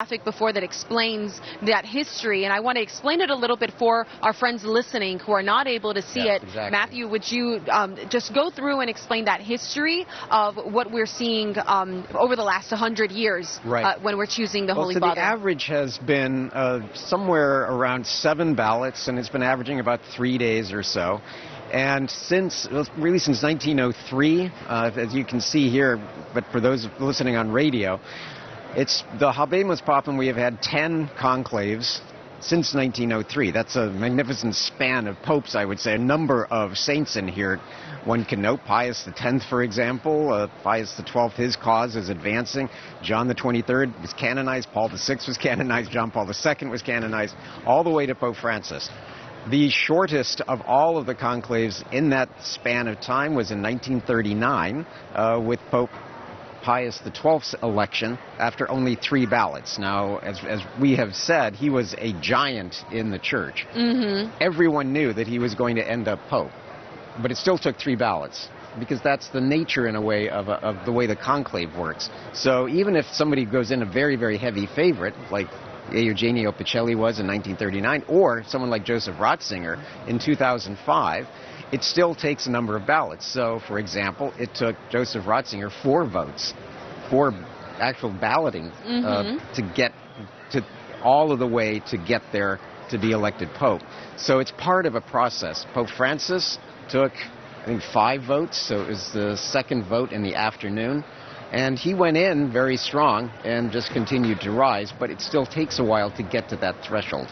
graphic before that explains that history, and I want to explain it a little bit for our friends listening who are not able to see it. Exactly. Matthew, would you just go through and explain that history of what we're seeing over the last 100 years when we're choosing the Holy Father? The average has been somewhere around 7 ballots, and it's been averaging about 3 days or so. And since 1903, as you can see here, but for those listening on radio, it's the Habemus Papam. We have had 10 conclaves since 1903. That's a magnificent span of popes, I would say. A number of saints in here. One can note Pius X, for example. Pius XII, his cause is advancing. John the 23rd was canonized. Paul VI was canonized. John Paul II was canonized, all the way to Pope Francis. The shortest of all of the conclaves in that span of time was in 1939 with Pope Pius XII's election after only 3 ballots. Now, as we have said, he was a giant in the church. Everyone knew that he was going to end up Pope, but it still took 3 ballots because that's the nature, in a way, of the way the conclave works. So even if somebody goes in a very, very heavy favorite, like Eugenio Pacelli was in 1939, or someone like Joseph Ratzinger in 2005, it still takes a number of ballots. So, for example, it took Joseph Ratzinger 4 votes, 4 actual balloting to get to all of the way to get there to be elected Pope. So it's part of a process. Pope Francis took, I think, 5 votes, so it was the second vote in the afternoon. And he went in very strong and just continued to rise, but it still takes a while to get to that threshold.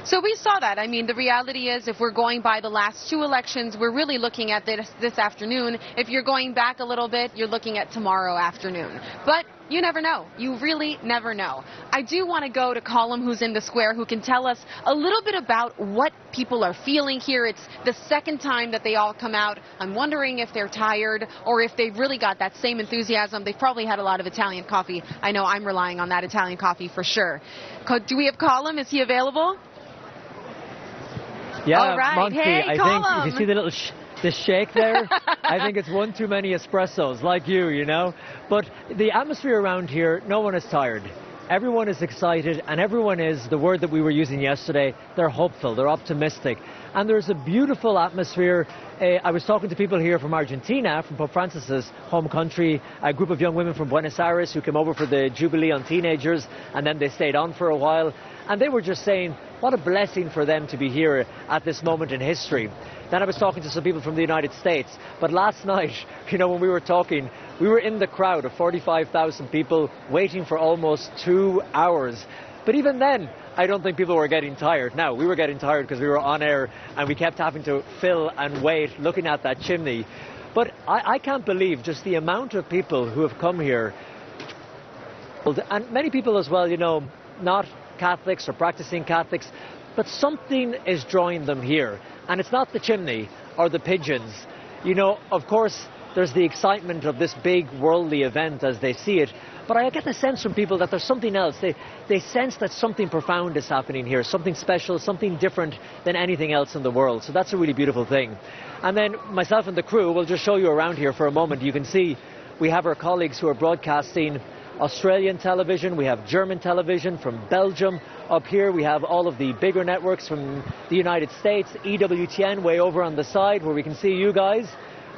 So we saw that. I mean, the reality is, if we're going by the last 2 elections, we're really looking at this afternoon. If you're going back a little bit, you're looking at tomorrow afternoon. But you never know. You really never know. I do want to go to Colum, who's in the square, who can tell us a little bit about what people are feeling here. It's the second time that they all come out. I'm wondering if they're tired or if they've really got that same enthusiasm. They've probably had a lot of Italian coffee. I know I'm relying on that Italian coffee for sure. Do we have Colum? Is he available? Yeah, all right. Monty, hey, I Colum. think, you see the little the shake there? I think it's one too many espressos, like you know. But the atmosphere around here, no one is tired. Everyone is excited, and everyone is, the word that we were using yesterday, they're hopeful, they're optimistic. And there's a beautiful atmosphere. I was talking to people here from Argentina, from Pope Francis's home country, a group of young women from Buenos Aires who came over for the Jubilee on teenagers, and then they stayed on for a while. And they were just saying, what a blessing for them to be here at this moment in history. Then I was talking to some people from the United States. But last night, you know, when we were talking, we were in the crowd of 45,000 people waiting for almost 2 hours. But even then, I don't think people were getting tired. Now, we were getting tired because we were on air and we kept having to fill and wait looking at that chimney. But I can't believe just the amount of people who have come here. And many people as well, you know, not Catholics or practicing Catholics, but something is drawing them here. And it's not the chimney or the pigeons. You know, of course, there's the excitement of this big worldly event as they see it. But I get the sense from people that there's something else. They sense that something profound is happening here, something special, something different than anything else in the world. So that's a really beautiful thing. And then myself and the crew will just show you around here for a moment. You can see we have our colleagues who are broadcasting Australian television, we have German television from Belgium. Up here we have all of the bigger networks from the United States, EWTN way over on the side where we can see you guys.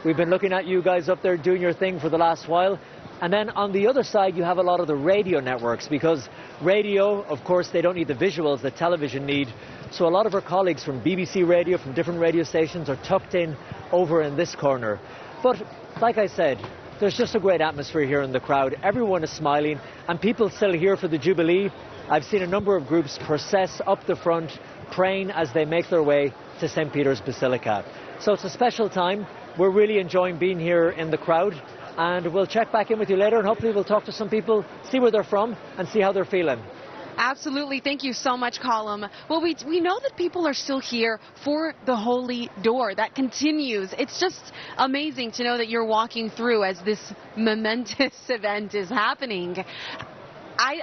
We've been looking at you guys up there doing your thing for the last while. And then on the other side you have a lot of the radio networks, because radio, of course, they don't need the visuals that television need. So a lot of our colleagues from BBC Radio, from different radio stations, are tucked in over in this corner. But like I said, there's just a great atmosphere here in the crowd. Everyone is smiling, and people still here for the Jubilee. I've seen a number of groups process up the front, praying as they make their way to St. Peter's Basilica. So it's a special time. We're really enjoying being here in the crowd, and we'll check back in with you later, and hopefully we'll talk to some people, see where they're from, and see how they're feeling. Absolutely. Thank you so much, Colum. Well, we know that people are still here for the Holy Door. That continues. It's just amazing to know that you're walking through as this momentous event is happening.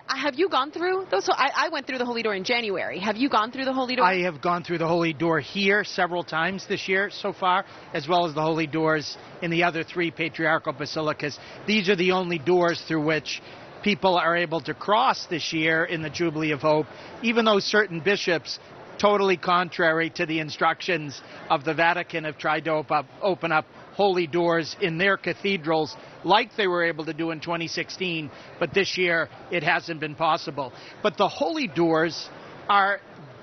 Have you gone through those? I went through the Holy Door in January. Have you gone through the Holy Door? I have gone through the Holy Door here several times this year so far, as well as the Holy Doors in the other 3 patriarchal basilicas. These are the only doors through which people are able to cross this year in the Jubilee of Hope, even though certain bishops, totally contrary to the instructions of the Vatican, have tried to open up holy doors in their cathedrals like they were able to do in 2016, but this year it hasn't been possible. But the holy doors are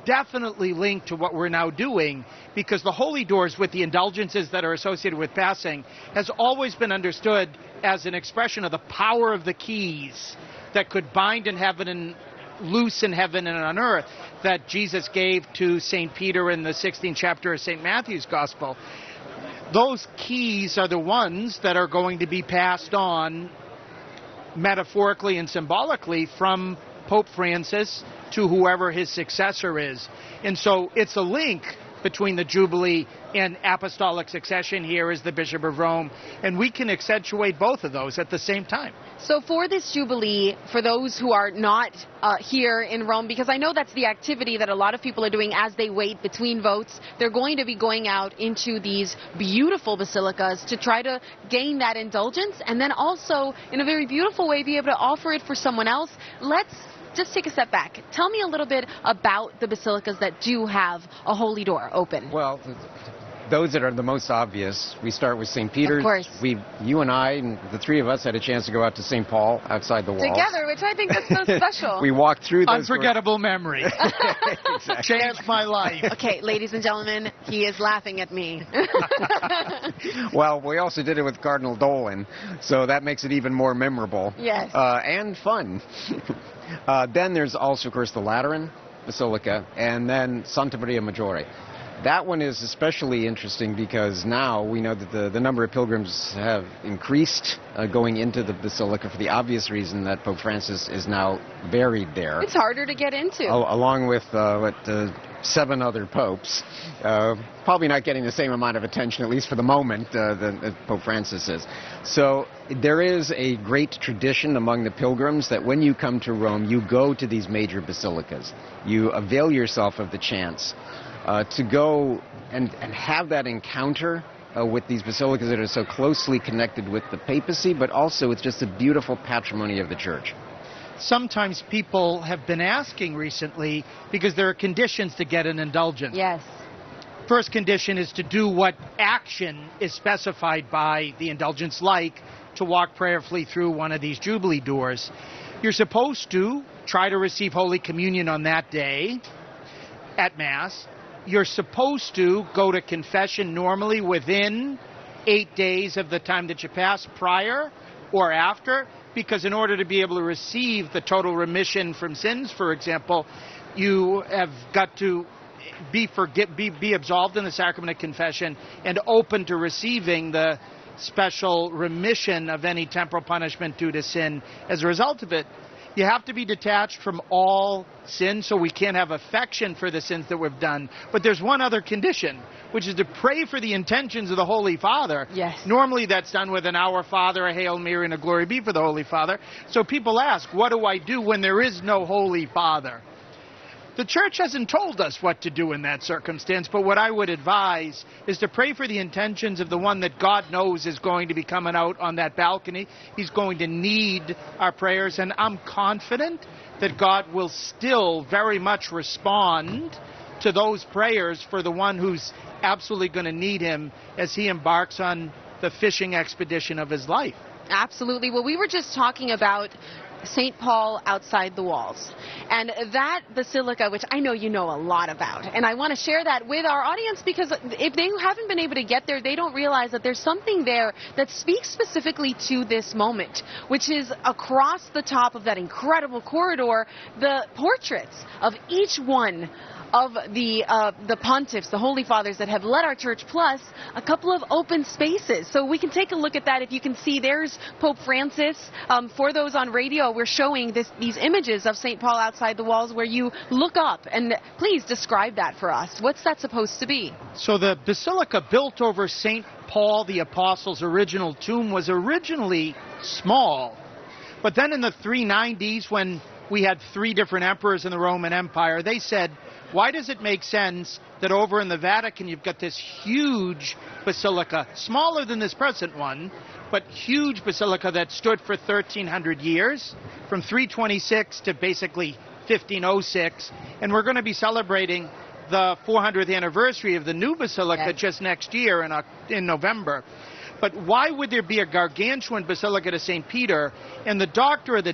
definitely linked to what we're now doing, because the holy doors, with the indulgences that are associated with passing, has always been understood as an expression of the power of the keys that could bind in heaven and loose in heaven and on earth, that Jesus gave to St. Peter in the 16th chapter of St. Matthew's Gospel. Those keys are the ones that are going to be passed on metaphorically and symbolically from Pope Francis to whoever his successor is. And so it's a link between the Jubilee and apostolic succession here as the Bishop of Rome, and we can accentuate both of those at the same time. So for this Jubilee, for those who are not here in Rome, because I know that's the activity that a lot of people are doing as they wait between votes, they're going to be going out into these beautiful basilicas to try to gain that indulgence, and then also, in a very beautiful way, be able to offer it for someone else. Let's just take a step back. Tell me a little bit about the basilicas that do have a holy door open. Well, those that are the most obvious, we start with St. Peter's. Of course. You and I, and the three of us, had a chance to go out to St. Paul outside the walls. Together, which I think that's so special. We walked through those. Unforgettable memory. Exactly. Changed my life. Okay, ladies and gentlemen, he is laughing at me. Well, we also did it with Cardinal Dolan, so that makes it even more memorable. Yes. And fun. Then there's also, of course, the Lateran Basilica, and then Santa Maria Maggiore. That one is especially interesting because now we know that the number of pilgrims have increased going into the Basilica for the obvious reason that Pope Francis is now buried there. It's harder to get into. Along with 7 other popes. Probably not getting the same amount of attention, at least for the moment, that Pope Francis is. So there is a great tradition among the pilgrims that when you come to Rome, you go to these major basilicas. You avail yourself of the chance to go and have that encounter with these basilicas that are so closely connected with the papacy, but also it's just a beautiful patrimony of the church. Sometimes people have been asking recently, because there are conditions to get an indulgence. Yes. First condition is to do what action is specified by the indulgence, like to walk prayerfully through one of these Jubilee doors. You're supposed to try to receive Holy Communion on that day at Mass. You're supposed to go to confession normally within 8 days of the time that you pass, prior or after, because in order to be able to receive the total remission from sins, for example, you have got to be absolved in the sacrament of confession and open to receiving the special remission of any temporal punishment due to sin as a result of it. You have to be detached from all sin, so we can't have affection for the sins that we've done. But there's one other condition, which is to pray for the intentions of the Holy Father. Yes. Normally that's done with an Our Father, a Hail Mary, and a Glory Be for the Holy Father. So people ask, what do I do when there is no Holy Father? The Church hasn't told us what to do in that circumstance, but what I would advise is to pray for the intentions of the one that God knows is going to be coming out on that balcony. He's going to need our prayers, and I'm confident that God will still very much respond to those prayers for the one who's absolutely going to need him as he embarks on the fishing expedition of his life. Absolutely. Well, we were just talking about St. Paul outside the walls. And that basilica, which I know you know a lot about, and I want to share that with our audience, because if they haven't been able to get there, they don't realize that there's something there that speaks specifically to this moment, which is across the top of that incredible corridor, the portraits of each one of the pontiffs, the Holy Fathers that have led our church, plus a couple of open spaces. So we can take a look at that. If you can see, there's Pope Francis. For those on radio, we're showing these images of St. Paul outside the walls where you look up. And please describe that for us. What's that supposed to be? So the basilica built over St. Paul the Apostle's original tomb was originally small. But then in the 390s, when we had 3 different emperors in the Roman Empire, they said, why does it make sense that over in the Vatican you've got this huge basilica, smaller than this present one, but huge basilica that stood for 1,300 years, from 326 to basically 1506. And we're going to be celebrating the 400th anniversary of the new basilica just next year in November. But why would there be a gargantuan basilica to St. Peter? And the doctor of the